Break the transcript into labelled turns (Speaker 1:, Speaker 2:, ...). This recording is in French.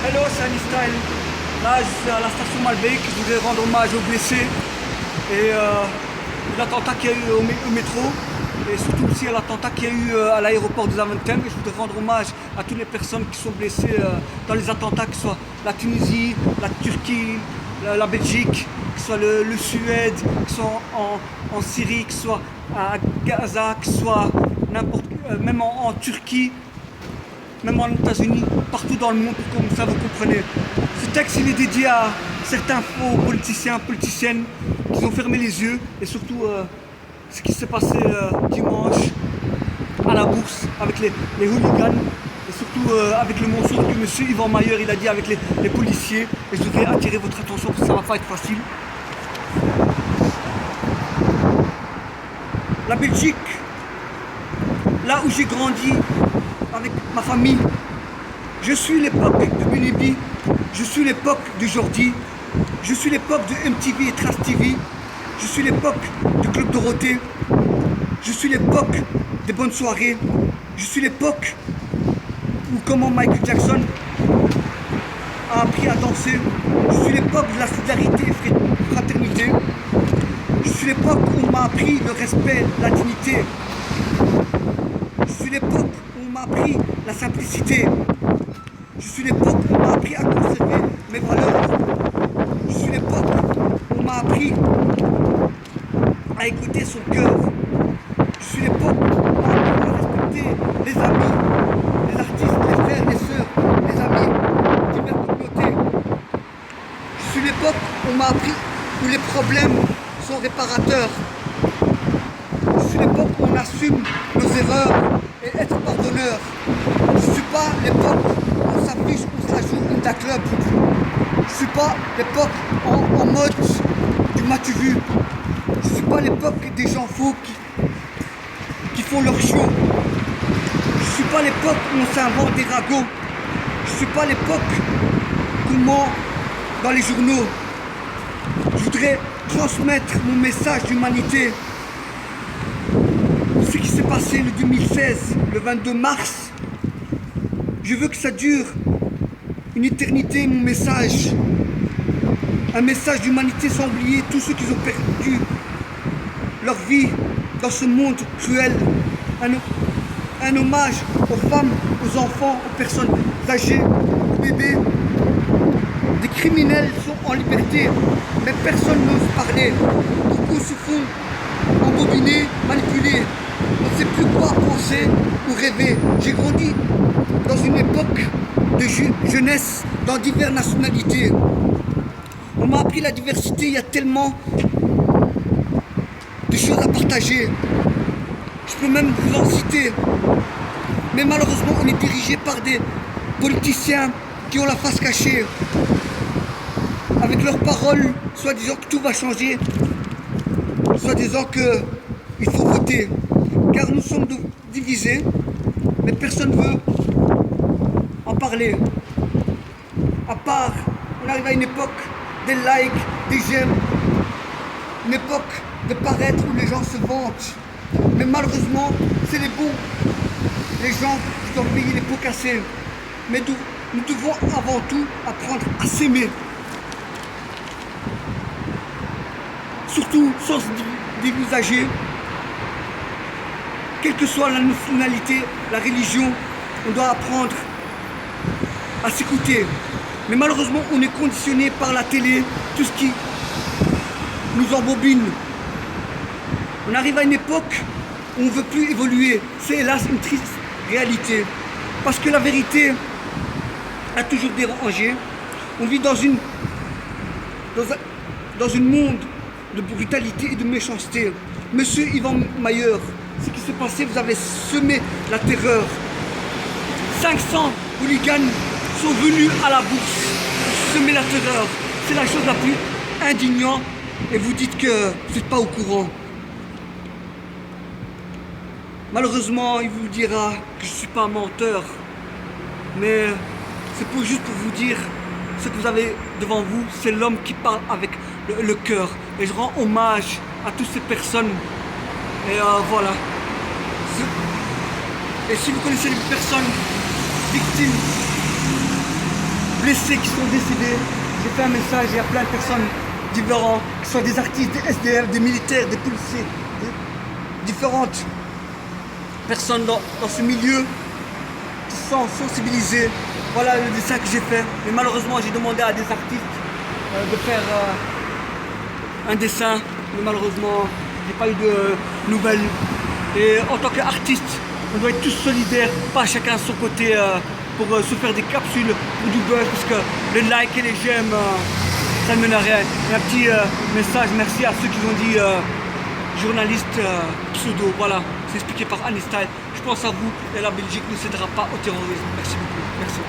Speaker 1: Hello, c'est Anistyle. Là, je suis à la station Malbec. Je voudrais rendre hommage aux blessés et l'attentat qu'il y a eu au métro. Et surtout aussi à l'attentat qu'il y a eu à l'aéroport de Zaventem. Et je voudrais rendre hommage à toutes les personnes qui sont blessées dans les attentats, que ce soit la Tunisie, la Turquie, la Belgique, que ce soit le Suède, que ce soit en Syrie, que ce soit à Gaza, que ce soit même en Turquie, même aux États-Unis, partout dans le monde, comme ça vous comprenez. Ce texte il est dédié à certains faux politiciens, politiciennes qui ont fermé les yeux et surtout ce qui s'est passé dimanche à la bourse avec les hooligans et surtout avec le mensonge que M. Yvan Mayer il a dit avec les policiers. Et je voudrais attirer votre attention parce que ça va pas être facile. La Belgique, là où j'ai grandi avec ma famille, je suis l'époque de Bunebi, je suis l'époque de Jordi, je suis l'époque de MTV et Trash TV, je suis l'époque du Club Dorothée, je suis l'époque des bonnes soirées, je suis l'époque où comment Michael Jackson a appris à danser, je suis l'époque de la solidarité et fraternité, je suis l'époque où on m'a appris le respect, la dignité, je suis l'époque où on m'a appris la simplicité, je suis l'époque où on m'a appris à conserver mes valeurs, je suis l'époque où on m'a appris à écouter son cœur, je suis l'époque où on m'a appris à respecter les amis, les artistes, les frères, les sœurs, les amis, diverses communautés. Je suis l'époque où on m'a appris où les problèmes sont réparateurs. Je suis l'époque où on assume nos erreurs et être pardonneur. Je ne suis pas l'époque où on s'affiche, on se la joue comme d'un club. Je ne suis pas l'époque en mode du m'as-tu vu. Je ne suis pas l'époque des gens faux qui font leur show. Je ne suis pas l'époque où on s'invente des ragots. Je ne suis pas l'époque qu'on ment dans les journaux. Je voudrais transmettre mon message d'humanité. Ce qui s'est passé le 2016, le 22 mars, je veux que ça dure une éternité, mon message. Un message d'humanité sans oublier tous ceux qui ont perdu leur vie dans ce monde cruel. Un hommage aux femmes, aux enfants, aux personnes âgées, aux bébés. Des criminels sont en liberté, mais personne n'ose parler. Beaucoup se font embobiner, manipuler. On ne sait plus quoi penser ou rêver. J'ai grandi dans une époque de jeunesse dans diverses nationalités. On m'a appris la diversité, il y a tellement de choses à partager. Je peux même vous en citer. Mais malheureusement, on est dirigé par des politiciens qui ont la face cachée. Avec leurs paroles, soit disant que tout va changer, soit disant qu'il faut voter. Car nous sommes divisés, mais personne ne veut en parler. À part, on arrive à une époque des likes, des j'aime, une époque de paraître où les gens se vantent. Mais malheureusement, c'est les bons, les gens qui doivent payer les pots cassés. Mais nous devons avant tout apprendre à s'aimer. Surtout sans se dévisager, quelle que soit la nationalité, la religion, on doit apprendre à s'écouter. Mais malheureusement, on est conditionné par la télé, tout ce qui nous embobine. On arrive à une époque où on ne veut plus évoluer. C'est hélas une triste réalité. Parce que la vérité a toujours dérangé. On vit dans un monde de brutalité et de méchanceté. Monsieur Yvan Mayer, ce qui s'est passé, vous avez semé la terreur. 500 hooligans sont venus à la bourse pour semer la terreur. C'est la chose la plus indignante et vous dites que vous n'êtes pas au courant. Malheureusement, il vous dira que je ne suis pas un menteur, mais c'est juste pour vous dire ce que vous avez devant vous, c'est l'homme qui parle avec le cœur. Et je rends hommage à toutes ces personnes. Et voilà. Et si vous connaissez des personnes victimes, blessés qui sont décédés. J'ai fait un message, il y a plein de personnes différentes, que ce soit des artistes, des SDF, des militaires, des policiers, différentes personnes dans ce milieu qui sont sensibilisées. Voilà le dessin que j'ai fait. Mais malheureusement, j'ai demandé à des artistes de faire un dessin. Mais malheureusement, j'ai pas eu de nouvelles. Et en tant qu'artiste, on doit être tous solidaires, pas chacun à son côté pour se faire des capsules pour du buzz, parce que les likes et les j'aime, ça ne mène à rien. Et un petit message, merci à ceux qui ont dit journaliste pseudo. Voilà, c'est expliqué par Annie Style. Je pense à vous et la Belgique ne cédera pas au terrorisme. Merci beaucoup. Merci.